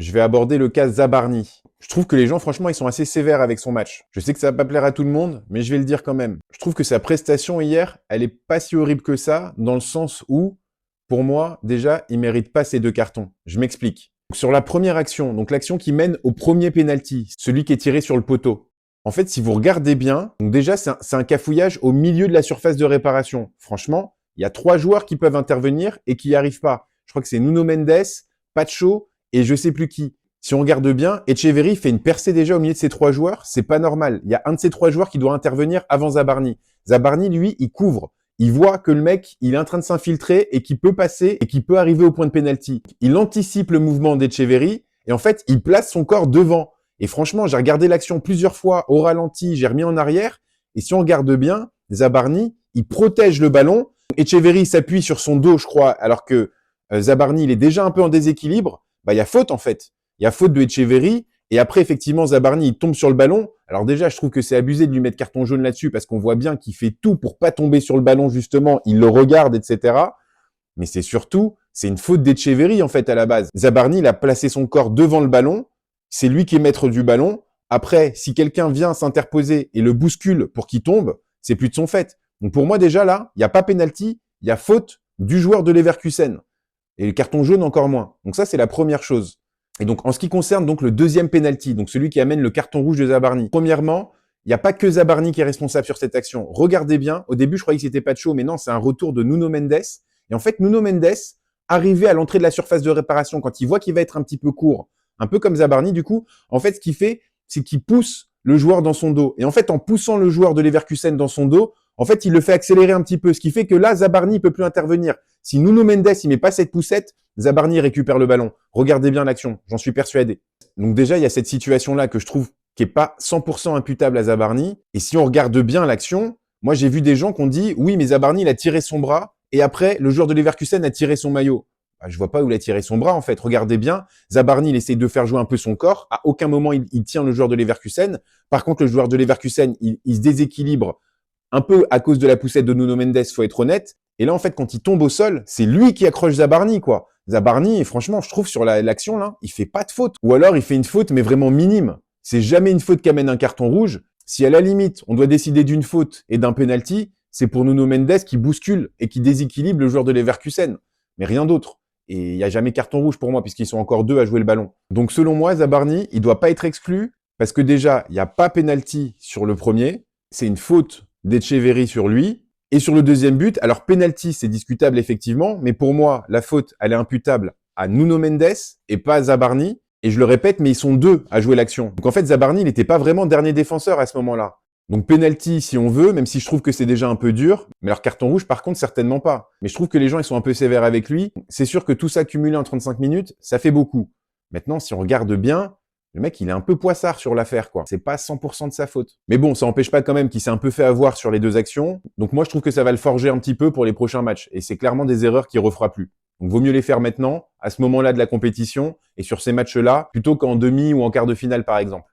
je vais aborder le cas Zabarni. Je trouve que les gens, franchement, ils sont assez sévères avec son match. Je sais que ça va pas plaire à tout le monde, mais je vais le dire quand même. Je trouve que sa prestation hier, elle est pas si horrible que ça, dans le sens où, pour moi, déjà, il mérite pas ces 2 cartons. Je m'explique. Sur la première action, donc l'action qui mène au premier penalty, celui qui est tiré sur le poteau. En fait, si vous regardez bien, donc déjà, c'est un cafouillage au milieu de la surface de réparation. Franchement, il y a 3 joueurs qui peuvent intervenir et qui n'y arrivent pas. Je crois que c'est Nuno Mendes, Pacho et je sais plus qui. Si on regarde bien, Etcheverry fait une percée déjà au milieu de ces 3 joueurs. C'est pas normal. Il y a un de ces 3 joueurs qui doit intervenir avant Zabarni. Zabarni, lui, il couvre. Il voit que le mec, il est en train de s'infiltrer et qu'il peut passer et qu'il peut arriver au point de pénalty. Il anticipe le mouvement d'Etcheverry et en fait, il place son corps devant. Et franchement, j'ai regardé l'action plusieurs fois au ralenti, j'ai remis en arrière. Et si on regarde bien, Zabarni, il protège le ballon. Etcheverry s'appuie sur son dos, je crois, alors que Zabarni, il est déjà un peu en déséquilibre. Bah, il y a faute en fait. Il y a faute de Etcheverry. Et après, effectivement, Zabarni, il tombe sur le ballon. Alors déjà, je trouve que c'est abusé de lui mettre carton jaune là-dessus parce qu'on voit bien qu'il fait tout pour pas tomber sur le ballon, justement. Il le regarde, etc. Mais c'est surtout, c'est une faute d'Etcheverry, en fait, à la base. Zabarni, il a placé son corps devant le ballon. C'est lui qui est maître du ballon. Après, si quelqu'un vient s'interposer et le bouscule pour qu'il tombe, c'est plus de son fait. Donc pour moi, déjà là, il n'y a pas penalty, il y a faute du joueur de Leverkusen. Et le carton jaune encore moins. Donc ça, c'est la première chose. Et donc, en ce qui concerne donc le deuxième penalty, donc celui qui amène le carton rouge de Zabarni. Premièrement, il n'y a pas que Zabarni qui est responsable sur cette action. Regardez bien. Au début, je croyais que c'était Pacho, mais non, c'est un retour de Nuno Mendes. Et en fait, Nuno Mendes, arrivé à l'entrée de la surface de réparation, quand il voit qu'il va être un petit peu court, un peu comme Zabarni, du coup, en fait, ce qu'il fait, c'est qu'il pousse le joueur dans son dos. Et en fait, en poussant le joueur de Leverkusen dans son dos, en fait, il le fait accélérer un petit peu, ce qui fait que là, Zabarni peut plus intervenir. Si Nuno Mendes, il met pas cette poussette, Zabarni récupère le ballon. Regardez bien l'action, j'en suis persuadé. Donc déjà, il y a cette situation-là que je trouve qui est pas 100% imputable à Zabarni. Et si on regarde bien l'action, moi, j'ai vu des gens qui ont dit, oui, mais Zabarni, il a tiré son bras, et après, le joueur de Leverkusen a tiré son maillot. Bah, je vois pas où il a tiré son bras, en fait. Regardez bien, Zabarni, il essaie de faire jouer un peu son corps. À aucun moment, il tient le joueur de Leverkusen. Par contre, le joueur de Leverkusen, il se déséquilibre un peu à cause de la poussette de Nuno Mendes, faut être honnête. Et là, en fait, quand il tombe au sol, c'est lui qui accroche Zabarni, quoi. Zabarni, franchement, je trouve sur l'action, là, il fait pas de faute. Ou alors, il fait une faute, mais vraiment minime. C'est jamais une faute qui amène un carton rouge. Si à la limite, on doit décider d'une faute et d'un penalty, c'est pour Nuno Mendes qui bouscule et qui déséquilibre le joueur de Leverkusen. Mais rien d'autre. Et il n'y a jamais carton rouge pour moi, puisqu'ils sont encore 2 à jouer le ballon. Donc, selon moi, Zabarni, il doit pas être exclu, parce que déjà, il n'y a pas penalty sur le premier. C'est une faute d'Etcheverry sur lui. Et sur le deuxième but, alors penalty, c'est discutable effectivement, mais pour moi, la faute, elle est imputable à Nuno Mendes et pas à Zabarni. Et je le répète, mais ils sont 2 à jouer l'action. Donc en fait, Zabarni, il n'était pas vraiment dernier défenseur à ce moment-là. Donc penalty si on veut, même si je trouve que c'est déjà un peu dur. Mais leur carton rouge, par contre, certainement pas. Mais je trouve que les gens, ils sont un peu sévères avec lui. C'est sûr que tout ça cumulé en 35 minutes, ça fait beaucoup. Maintenant, si on regarde bien, le mec, il est un peu poissard sur l'affaire, quoi. C'est pas 100% de sa faute. Mais bon, ça empêche pas quand même qu'il s'est un peu fait avoir sur les 2 actions. Donc moi, je trouve que ça va le forger un petit peu pour les prochains matchs. Et c'est clairement des erreurs qu'il refera plus. Donc vaut mieux les faire maintenant, à ce moment-là de la compétition, et sur ces matchs-là, plutôt qu'en demi ou en quart de finale, par exemple.